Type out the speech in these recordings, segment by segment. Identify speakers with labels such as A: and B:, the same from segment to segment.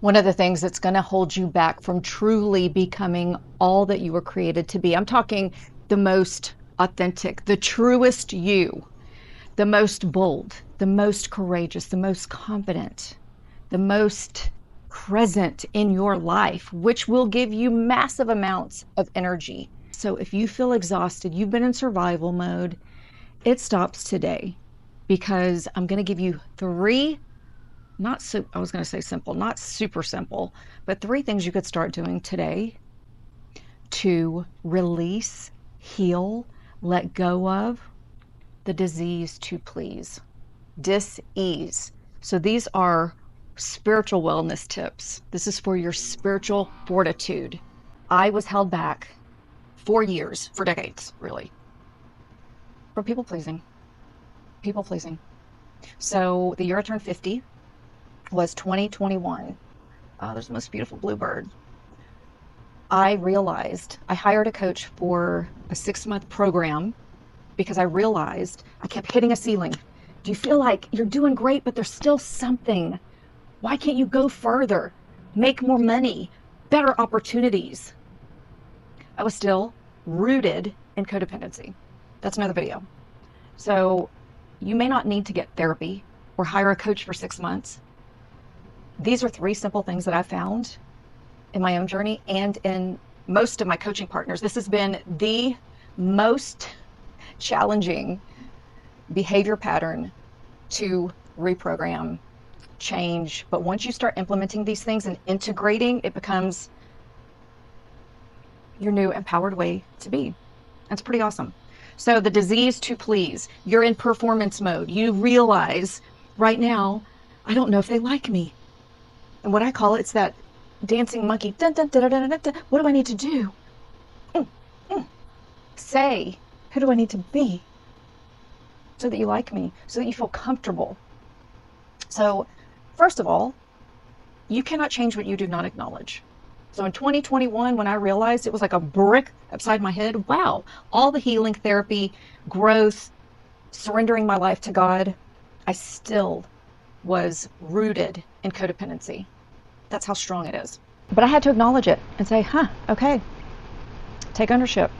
A: One of the things that's going to hold you back from truly becoming all that you were created to be. I'm talking the most authentic, the truest you, the most bold, the most courageous, the most confident, the most present in your life, which will give you massive amounts of energy. So if you feel exhausted, you've been in survival mode, it stops today because I'm going to give you three, not so, I was going to say simple, not super simple, but three things you could start doing today to release, heal, let go of the disease to please, dis-ease. So these are spiritual wellness tips. This is for your spiritual fortitude. I was held back for years, for decades, really, from people pleasing. People pleasing. So the year I turned 50 was 2021. There's the most beautiful bluebird. I realized I hired a coach for a 6-month program because I realized I kept hitting a ceiling. Do you feel like you're doing great, but there's still something? Why can't you go further, make more money, better opportunities? I was still rooted in codependency. That's another video. So you may not need to get therapy or hire a coach for 6 months. These are three simple things that I found in my own journey and in most of my coaching partners. This has been the most challenging behavior pattern to reprogram, change. But once you start implementing these things and integrating, it becomes your new empowered way to be. That's pretty awesome. So the disease to please, you're in performance mode. You realize right now, I don't know if they like me. And what I call it's that dancing monkey. Dun, dun, dun, dun, dun, dun. What do I need to do? Mm, mm. Say, who do I need to be so that you like me, so that you feel comfortable? So first of all, you cannot change what you do not acknowledge. So in 2021, when I realized it was like a brick upside my head, wow, all the healing therapy, growth, surrendering my life to God, I still was rooted in codependency. That's how strong it is. But I had to acknowledge it and say, okay, take ownership.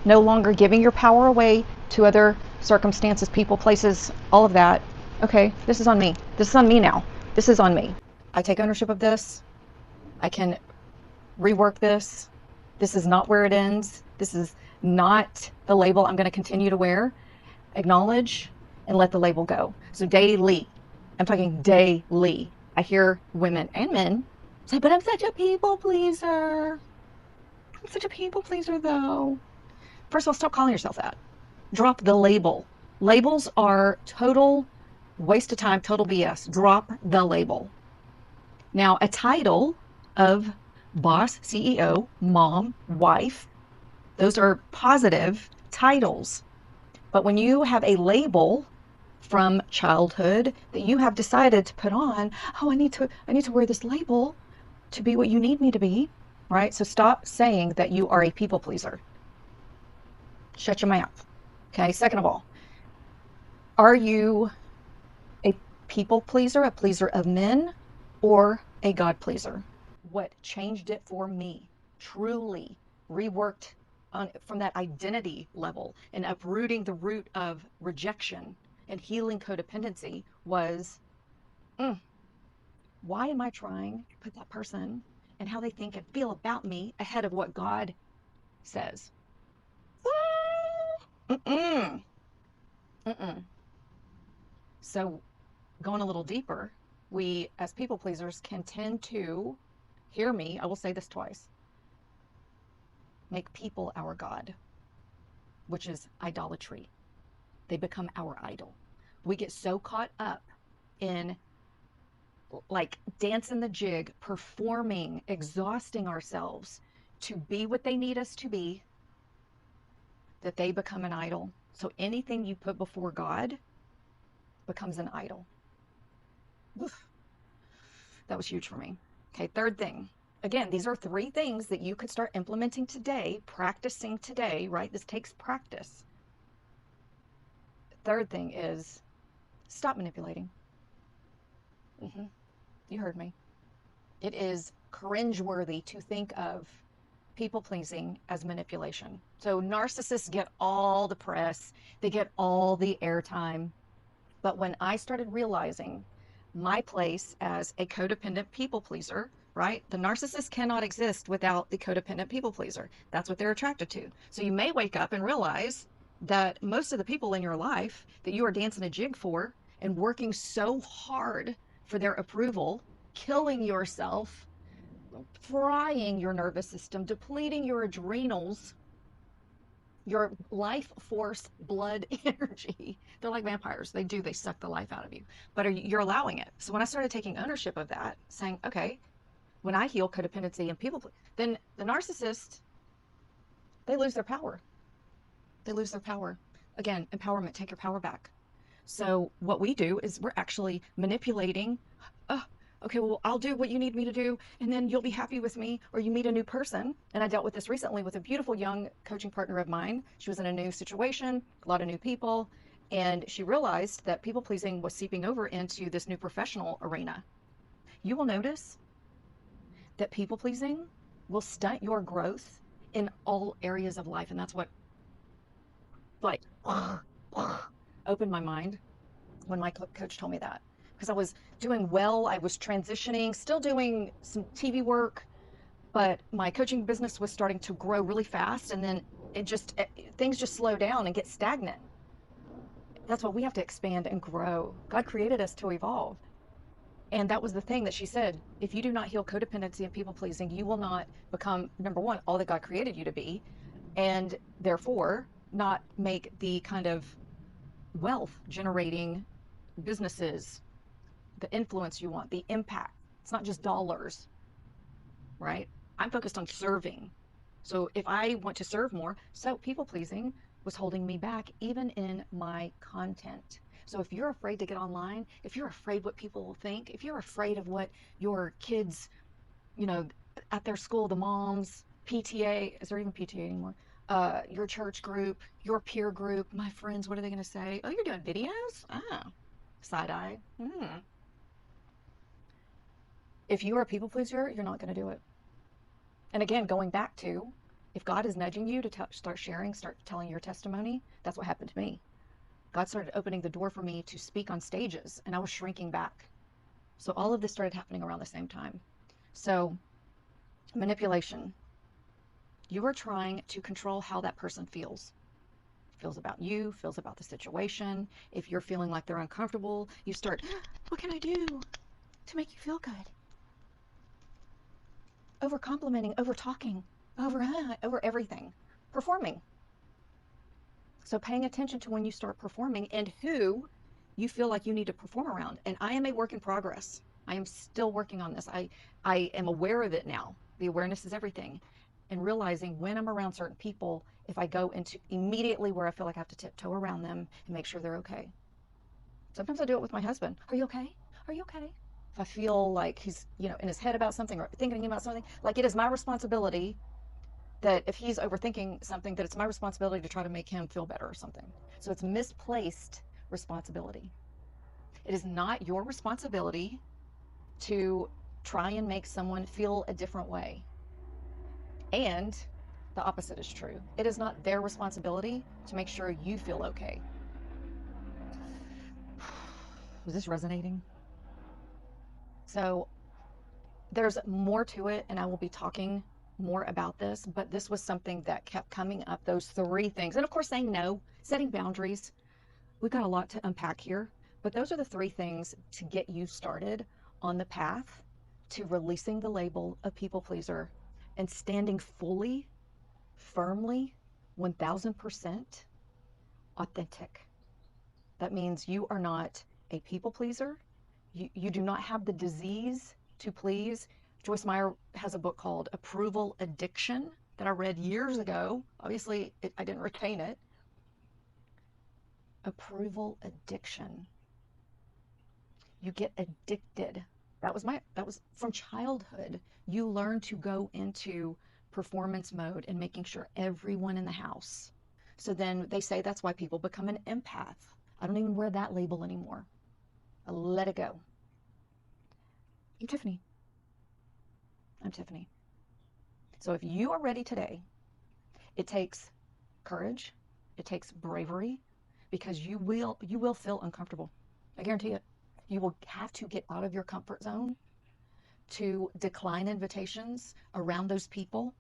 A: No longer giving your power away to other circumstances, people, places, all of that. Okay, this is on me. This is on me now. This is on me. I take ownership of this. I can rework this. This is not where it ends. This is not the label I'm going to continue to wear. Acknowledge and let the label go. So daily, I'm talking daily. I hear women and men say, but I'm such a people pleaser. I'm such a people pleaser though. First of all, stop calling yourself that. Drop the label. Labels are total waste of time, total BS. Drop the label. Now, a title of boss, CEO, mom, wife, those are positive titles. But when you have a label from childhood that you have decided to put on, oh, I need to wear this label to be what you need me to be, right? So stop saying that you are a people pleaser. Shut your mouth. Okay. Second of all, are you a people pleaser, a pleaser of men, or a God pleaser? What changed it for me, truly reworked from that identity level and uprooting the root of rejection and healing codependency was, why am I trying to put that person and how they think and feel about me ahead of what God says? Mm-mm. Mm-mm. So going a little deeper, we as people pleasers can tend to, hear me, I will say this twice, make people our God, which is idolatry. They become our idol. We get so caught up in like dancing the jig, performing, exhausting ourselves to be what they need us to be, that they become an idol. So anything you put before God becomes an idol. Oof, that was huge for me. Okay, third thing. Again, these are three things that you could start implementing today, practicing today, right? This takes practice. Third thing is stop manipulating. You heard me. It is cringeworthy to think of people pleasing as manipulation. So narcissists get all the press, they get all the airtime. But when I started realizing my place as a codependent people pleaser, right? The narcissist cannot exist without the codependent people pleaser. That's what they're attracted to. So you may wake up and realize that most of the people in your life that you are dancing a jig for and working so hard for their approval, killing yourself, frying your nervous system, depleting your adrenals, your life force, blood energy. They're like vampires. They suck the life out of you, but you're allowing it. So when I started taking ownership of that, saying, okay, when I heal codependency and people, then the narcissist, they lose their power. They lose their power. Again, empowerment, take your power back. So what we do is we're actually manipulating. Oh, okay, well, I'll do what you need me to do, and then you'll be happy with me, or you meet a new person. And I dealt with this recently with a beautiful young coaching partner of mine. She was in a new situation, a lot of new people, and she realized that people pleasing was seeping over into this new professional arena. You will notice that people pleasing will stunt your growth in all areas of life, and that's what like opened my mind when my coach told me that, because I was doing well, I was transitioning, still doing some TV work, but my coaching business was starting to grow really fast, and then things just slow down and get stagnant. That's why we have to expand and grow. God created us to evolve. And that was the thing that she said, if you do not heal codependency and people pleasing, you will not become, number one, all that God created you to be, and therefore not make the kind of wealth generating businesses, the influence you want, the impact. It's not just dollars, right? I'm focused on serving. So if I want to serve more, so people pleasing was holding me back even in my content. So if you're afraid to get online, if you're afraid what people will think, if you're afraid of what your kids, you know, at their school, the moms, PTA, is there even PTA anymore? Your church group, your peer group, my friends, what are they going to say? Oh, you're doing videos? Ah, side eye. If you are a people pleaser, you're not going to do it. And again, going back to, if God is nudging you to start sharing, start telling your testimony, that's what happened to me. God started opening the door for me to speak on stages, and I was shrinking back. So all of this started happening around the same time. So manipulation. You are trying to control how that person feels about you, feels about the situation. If you're feeling like they're uncomfortable, you start, what can I do to make you feel good? Over complimenting, over talking, over everything, performing. So paying attention to when you start performing and who you feel like you need to perform around. And I am a work in progress. I am still working on this. I am aware of it now. The awareness is everything. And realizing when I'm around certain people, if I go into immediately where I feel like I have to tiptoe around them and make sure they're okay. Sometimes I do it with my husband. Are you okay? Are you okay? If I feel like he's, in his head about something or thinking about something, like it is my responsibility that if he's overthinking something, that it's my responsibility to try to make him feel better or something. So it's misplaced responsibility. It is not your responsibility to try and make someone feel a different way. And the opposite is true. It is not their responsibility to make sure you feel okay. Was this resonating? So there's more to it, and I will be talking more about this, but this was something that kept coming up, those three things. And of course, saying no, setting boundaries. We've got a lot to unpack here, but those are the three things to get you started on the path to releasing the label of people pleaser and standing fully, firmly, 1000% authentic. That means you are not a people pleaser. You do not have the disease to please. Joyce Meyer has a book called Approval Addiction that I read years ago. Obviously, I didn't retain it. Approval addiction. You get addicted. That was from childhood. You learn to go into performance mode and making sure everyone in the house. So then they say that's why people become an empath. I don't even wear that label anymore. I let it go. I'm Tiffany. Tiffany. So if you are ready today, it takes courage, it takes bravery, because you will feel uncomfortable. I guarantee it. You will have to get out of your comfort zone to decline invitations around those people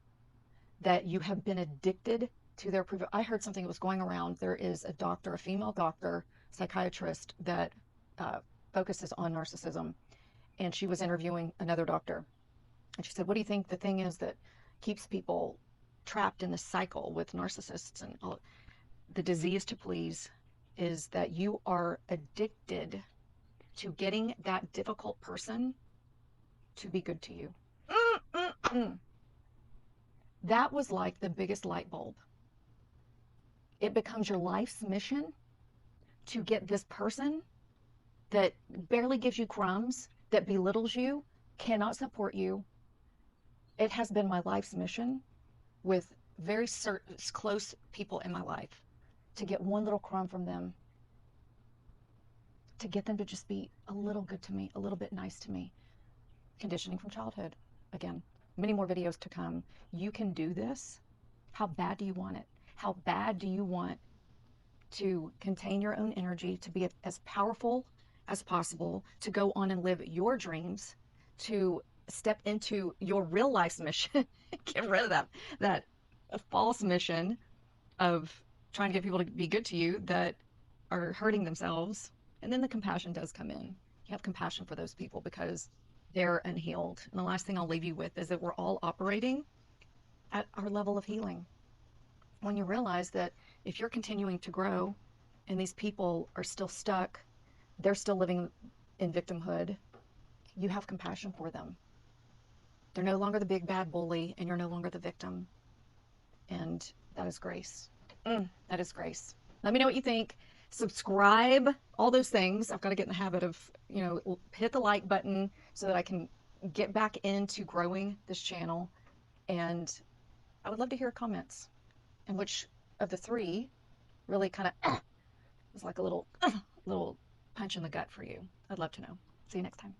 A: that you have been addicted to their approval. I heard something that was going around. There is a doctor, a female doctor, psychiatrist that uh, focuses on narcissism, and she was interviewing another doctor, and she said, "What do you think the thing is that keeps people trapped in this cycle with narcissists and all?" The disease to please is that you are addicted to getting that difficult person to be good to you. Mm-mm-mm. That was like the biggest light bulb. It becomes your life's mission to get this person that barely gives you crumbs, that belittles you, cannot support you. It has been my life's mission with very close people in my life to get one little crumb from them, to get them to just be a little good to me, a little bit nice to me. Conditioning from childhood. Again, many more videos to come. You can do this. How bad do you want it? How bad do you want to contain your own energy, to be as powerful as possible, to go on and live your dreams, to step into your real life's mission? Get rid of that false mission of trying to get people to be good to you that are hurting themselves. And then the compassion does come in. You have compassion for those people because they're unhealed. And the last thing I'll leave you with is that we're all operating at our level of healing. When you realize that if you're continuing to grow and these people are still stuck, they're still living in victimhood, you have compassion for them. They're no longer the big bad bully, and you're no longer the victim. And that is grace. That is grace. Let me know what you think. Subscribe, all those things. I've got to get in the habit of, hit the like button so that I can get back into growing this channel. And I would love to hear comments. And which of the three really kind of was like a little punch in the gut for you. I'd love to know. See you next time.